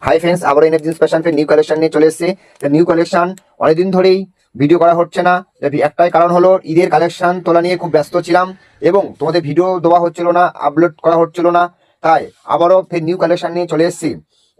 Hi friends, আবার NF jeans fashion ফের new collection নিয়ে চলে এসেছে। নিউ কালেকশন অনেকদিন ধরেই ভিডিও করা হচ্ছে না। একটাই কারণ হলো ঈদের কালেকশন তোলা নিয়ে খুব ব্যস্ত ছিলাম এবং তোমাদের ভিডিও দেওয়া হচ্ছিল না, আপলোড করা হচ্ছিল না। তাই আবারও ফের নিউ কালেকশন নিয়ে চলে এসেছি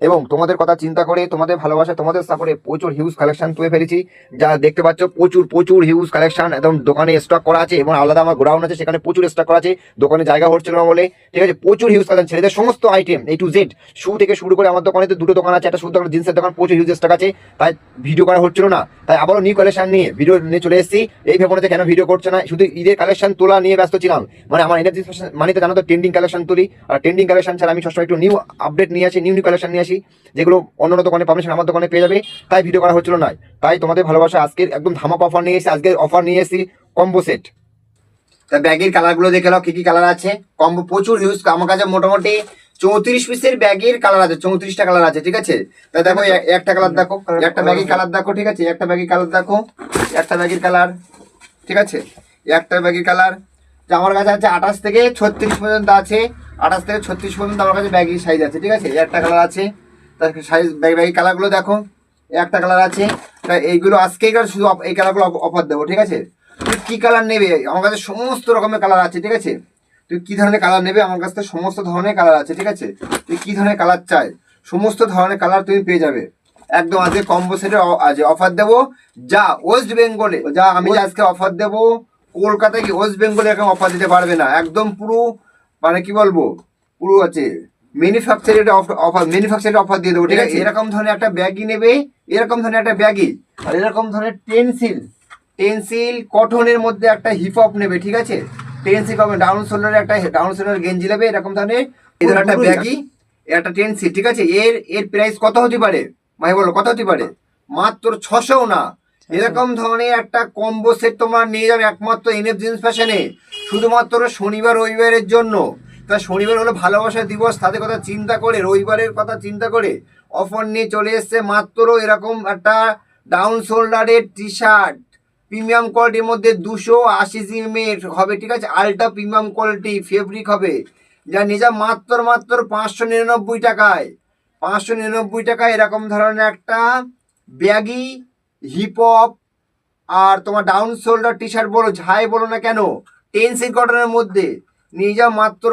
এবং তোমাদের কথা চিন্তা করে, তোমাদের ভালোবাসা, তোমাদের সাপোর্টে প্রচুর হিউজ কালেকশন তুলে ফেলেছি। যা দেখতে পাচ্ছ প্রচুর প্রচুর হিউজ কালেকশন একদম দোকানে স্টক করা আছে এবং আলাদা আমার গোডাউন আছে, সেখানে প্রচুর স্টক করা আছে। দোকানে জায়গা হচ্ছিল না বলে, ঠিক আছে, প্রচুর হিউজ কালেকশন, ছেলেদের সমস্ত আইটেম A to Z শু থেকে শুরু করে। আমার দোকানে তো দুটো দোকান আছে, একটা শুধু দোকান, জিন্সের দোকান, প্রচুর হিউজ স্টক আছে। তাই ভিডিও করা হচ্ছিল না, তাই আবারও নিউ কালেকশন নিয়ে ভিডিও নিয়ে চলে এসেছি। এই ভেবে কেন ভিডিও করছে না, শুধু ঈদের কালেকশন তোলা নিয়ে ব্যস্ত ছিলাম। মানে আমার এনার্জি মানে তো জানো তো, ট্রেন্ডিং কালেকশন তুলি, আর ট্রেন্ডিং কালেকশন ছাড়া আমি সবসময় একটু নিউ আপডেট নিয়ে আসি, নিউ কালেকশন নিয়ে আসি, যেগুলো অন্য দোকানে পাবেন সেটা আমার দোকানে পেয়ে যাবে। তাই ভিডিও করা হচ্ছিল না। তাই তোমাদের ভালোবাসা আজকের একদম ধামাকা অফার নিয়ে এসেছি। আজকে অফার নিয়ে এসেছি কম্বো সেট। তা ব্যাগের কালারগুলো দেখে নাও, কি কি কালার আছে। কম্বো প্রচুর হিউজ, আমার কাছে মোটামুটি 34 পিসের ব্যাগের কালার আছে, 34টা কালার আছে, ঠিক আছে। তাই দেখো একটা কালার দেখো, একটা ব্যাগের কালার দেখো, ঠিক আছে, একটা ব্যাগের কালার দেখো, একটা ব্যাগের কালার, ঠিক আছে, একটা ব্যাগের কালার। আমার কাছে আছে 28 থেকে 36 পর্যন্ত আছে, 28 থেকে 36 পর্যন্ত আমার কাছে ব্যাগের সাইজ আছে, ঠিক আছে। একটা কালার আছে, তার সাইজ ব্যাগের কালারগুলো দেখো, একটা কালার আছে। এইগুলো আজকেই শুধু এই কালারগুলো অফার দেবো, ঠিক আছে। তুই কি কালার নেবে, আমার কাছে সমস্ত রকমের কালার আছে, ঠিক আছে। তুই কি ধরনের কালার নেবে, আমার কাছে সমস্ত ধরনের কালার আছে, ঠিক আছে। তুই কি ধরনের কালার চাই, সমস্ত ধরনের কালার তুমি পেয়ে যাবে একদম। আজকে কম্বো সেটের আজ অফার দেবো, যা ওয়েস্ট বেঙ্গলে, যা আমি আজকে অফার দেবো কলকাতায় কি ওয়েস্ট বেঙ্গলে এরকম অফার দিতে পারবে না। একদম পুরো মানে কি বলবো, পুরো আছে ম্যানুফ্যাকচারের অফার, ম্যানুফ্যাকচারের অফার দিয়ে দেবো, ঠিক আছে। এরকম ধরনের একটা ব্যাগই নেবে, এরকম ধরনের একটা ব্যাগই, আর এরকম ধরনের টেন্সিল কটনের মধ্যে একটা হিপ হপ নেবে, ঠিক আছে। টেন্সিল পাবেন, ডাউন শোল্ডারের একটা ডাউন শোল্ডার গেঞ্জি নেবে, এরকম ধরনের এই ধরনের একটা ব্যাগই, একটা টেন্সিল, ঠিক আছে। এর প্রাইস কত হতে পারে ভাই, বলো কত হতে পারে? মাত্র 600 না। এরকম ধরনের একটা কম্বো সেট তোমরা নিয়ে যাবে একমাত্র এনএফ জিন্স ফ্যাশনে, শুধুমাত্র শনিবার রবিবারের জন্য। তা শনিবার হলো ভালোবাসা দিবস, তাদের কথা চিন্তা করে, রবিবারের কথা চিন্তা করে অফার নিয়ে চলে এসছে মাত্র এরকম একটা ডাউন শোল্ডারের টি শার্ট, প্রিমিয়াম কোয়ালিটির মধ্যে 280 জিএমের হবে, ঠিক আছে। আলট্রা প্রিমিয়াম কোয়ালিটি ফেব্রিক হবে, যা নিজা মাত্র 599 টাকায়, 599 টাকায় এরকম ধরনের একটা ব্যাগি হিপ হপ আর তোমার ডাউন শোল্ডার টি শার্ট বলো, যাই বলো না কেন, টেন্সিল কটনের মধ্যে নিয়ে যাও মাত্র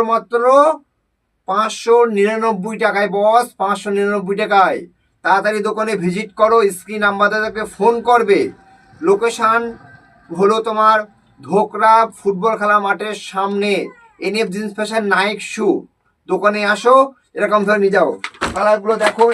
599 টাকায় বস, 599 টাকায়। তাড়াতাড়ি দোকানে ভিজিট করো, স্ক্রিন নাম্বারটাকে ফোন করবে। লোকেশান হলো তোমার ধোকরা ফুটবল খেলা মাঠের সামনে, এনএফ জিন্স ফ্যাশন নাইক শু। দোকানে আসো, এরকম ধরে নিয়ে যাও। কালারগুলো দেখো,